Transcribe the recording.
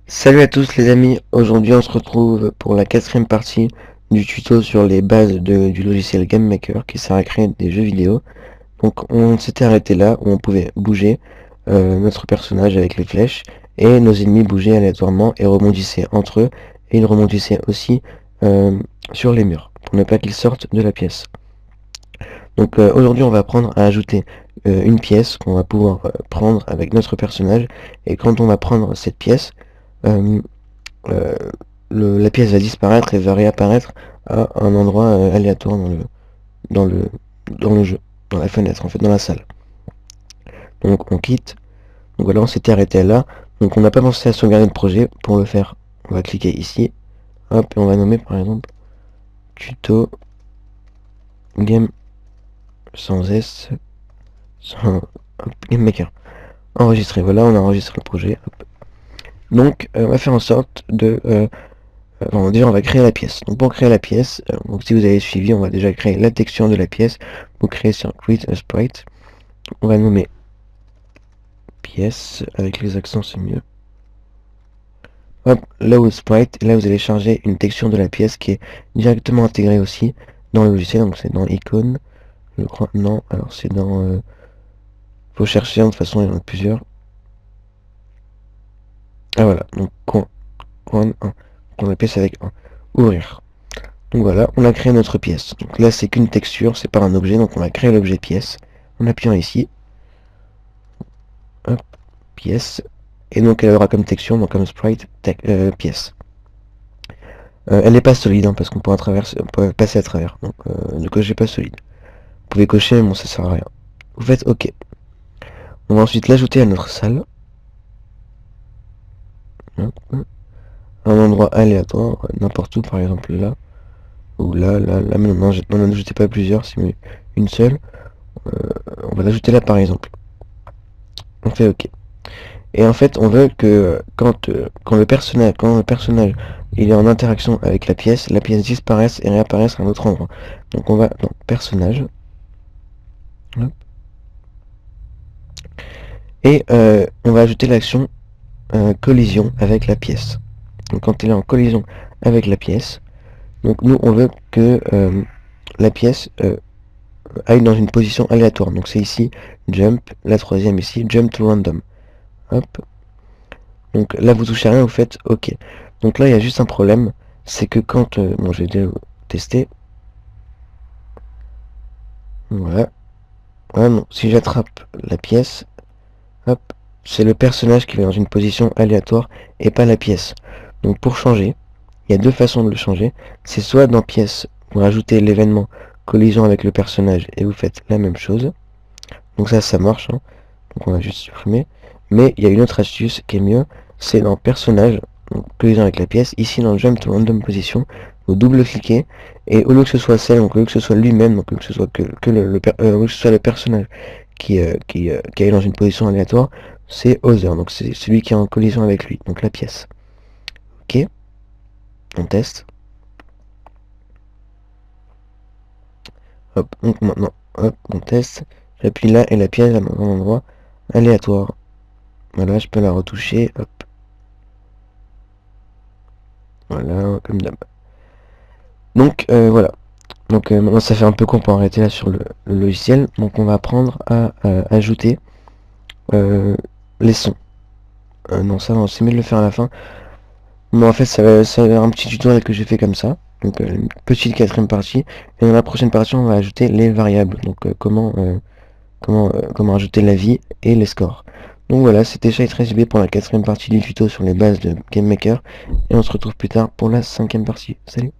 Salut à tous les amis, aujourd'hui on se retrouve pour la quatrième partie du tuto sur les bases du logiciel Game Maker qui sert à créer des jeux vidéo. Donc on s'était arrêté là où on pouvait bouger notre personnage avec les flèches et nos ennemis bougeaient aléatoirement et rebondissaient entre eux et ils rebondissaient aussi sur les murs pour ne pas qu'ils sortent de la pièce. Donc aujourd'hui on va apprendre à ajouter une pièce qu'on va pouvoir prendre avec notre personnage et quand on va prendre cette pièce, euh, euh, la pièce va disparaître et va réapparaître à un endroit aléatoire dans le, dans le jeu, dans la fenêtre, en fait, dans la salle. Donc on quitte. Donc voilà, on s'était arrêté là. Donc on n'a pas pensé à sauvegarder le projet. Pour le faire, on va cliquer ici. Hop, et on va nommer par exemple tuto game sans S sans hop, game maker. Enregistrer. Voilà, on a enregistré le projet. Hop. Donc on va faire en sorte de bon, déjà on va créer la pièce. Donc pour créer la pièce, donc si vous avez suivi, on va déjà créer la texture de la pièce. Pour créer sur Create a Sprite, on va nommer pièce, avec les accents c'est mieux. Hop, là où Sprite, et là vous allez charger une texture de la pièce qui est directement intégrée aussi dans le logiciel, donc c'est dans icône, je crois, non, alors c'est dans, faut chercher, de toute façon il y en a plusieurs. Ah voilà, donc coin 1, la pièce avec 1, ouvrir. Donc voilà, on a créé notre pièce. Donc là, c'est qu'une texture, c'est pas un objet, donc on va créer l'objet pièce en appuyant ici. Hop, pièce. Et donc elle aura comme texture, donc comme sprite, pièce. Elle n'est pas solide, hein, parce qu'on pourra passer à travers. Donc ne cochez pas solide. Vous pouvez cocher, mais bon, ça sert à rien. Vous faites OK. On va ensuite l'ajouter à notre salle. Hop, un endroit aléatoire, n'importe où, par exemple là. Ou là, mais non, n'en ajoutez pas plusieurs, c'est une seule. On va l'ajouter là, par exemple. On fait OK. Et en fait, on veut que quand le personnage il est en interaction avec la pièce disparaisse et réapparaisse à un autre endroit. Donc on va dans personnage. Hop. Et on va ajouter l'action collision avec la pièce. Donc quand il est en collision avec la pièce, donc nous on veut que la pièce aille dans une position aléatoire. Donc c'est ici jump, la troisième ici, jump to random. Hop. Donc là vous touchez à rien, vous faites OK. Donc là il y a juste un problème, c'est que quand... bon je vais déjà tester. Voilà. Ah non, si j'attrape la pièce, hop, c'est le personnage qui est dans une position aléatoire et pas la pièce. Donc pour changer, il y a deux façons de le changer. C'est soit dans pièce, vous rajoutez l'événement collision avec le personnage et vous faites la même chose. Donc ça marche, hein. Donc on va juste supprimer. Mais il y a une autre astuce qui est mieux, c'est dans personnage, donc collision avec la pièce, ici dans jump to random position, vous double-cliquez, et au lieu que ce soit celle, donc au lieu que ce soit lui-même, donc au lieu que ce soit au lieu que ce soit le personnage qui est dans une position aléatoire, c'est other, donc c'est celui qui est en collision avec lui, donc la pièce. Ok, on teste. Hop, donc maintenant, hop, on teste. J'appuie là et la pièce est dans un endroit aléatoire. Voilà, je peux la retoucher, hop. Voilà, comme d'hab. Donc voilà. Donc maintenant ça fait un peu qu'on peut arrêter là sur le logiciel. Donc on va apprendre à ajouter les sons. Non ça c'est mieux de le faire à la fin. Mais en fait ça va être un petit tutoriel que j'ai fait comme ça. Donc une petite quatrième partie. Et dans la prochaine partie on va ajouter les variables. Donc comment ajouter la vie et les scores. Donc voilà, c'était Shai13b pour la quatrième partie du tuto sur les bases de Game Maker. Et on se retrouve plus tard pour la cinquième partie. Salut!